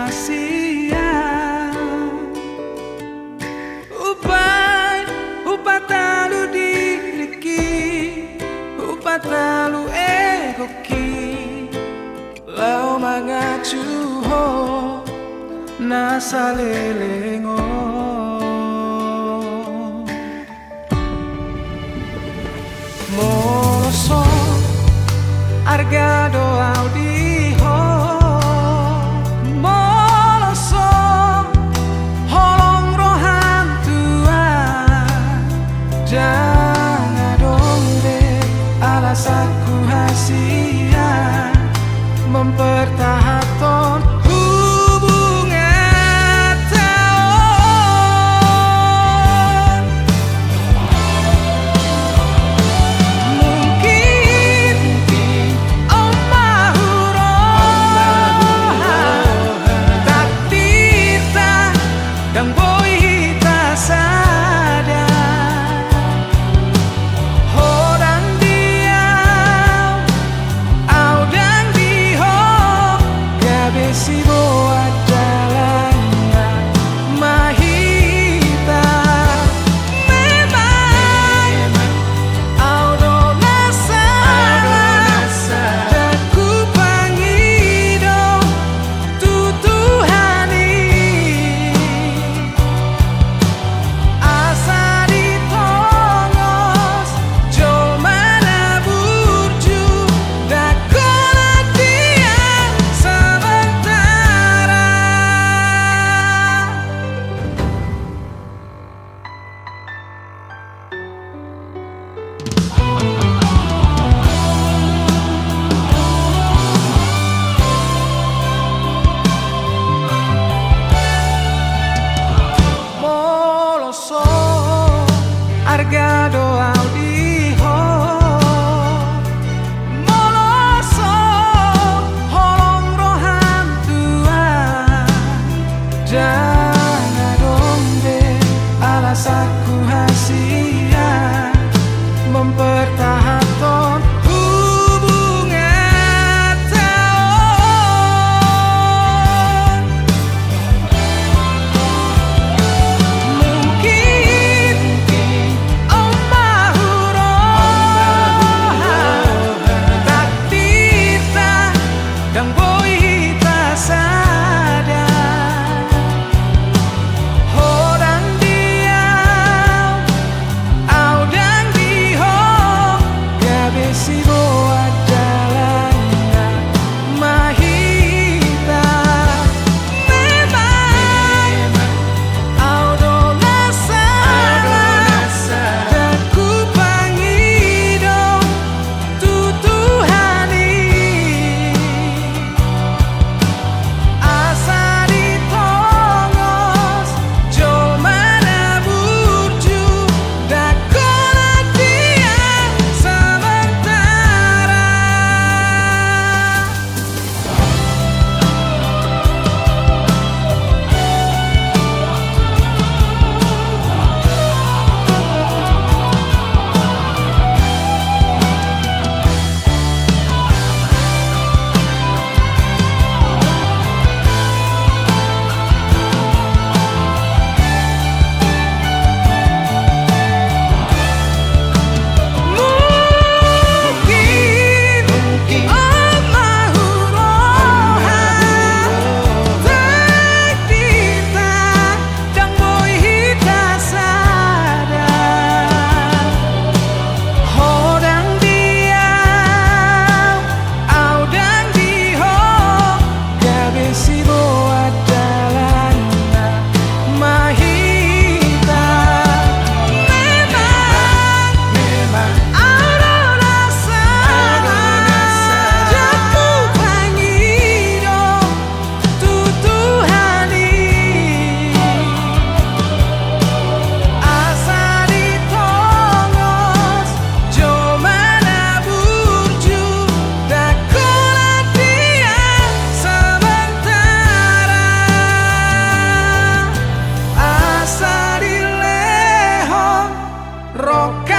rahasia. Upatalu diriki, upatalu egoki, lau mangacuho nasalelengo. Moloso argado audiho, moloso holong rohan tua, jangan dong deh alasanku hasia mempertahankan hubungan tahun. Mungkin takdir tak dan boy tak sadar. Hodang diam, audang diho, gabesi boa jalannya mahita. Memang audo nasara, daku pangido tutuhani, asa ditongos jol mana burju, dakola dia sementara. Moloso argado audiho, moloso holong rohan tua, jangan dong deh alasanku hasia mempertahankan hubungan tahun. Mungkin takdir tak dan boy tak sadar. Hodang diam, audang diho, gabesi boa jalannya mahita. Memang audo nasara, daku pangido tutuhani, asa ditongos jol mana burju, dakola dia sementara. Mungkin takdir tak dan boy tak sadar. Hodang diam, audang diho, gabesi boa jalannya mahita. Memang audo nasara, daku pangido tutuhani, asa ditongos jol mana burju, dakola dia sementara. Asa dileho roka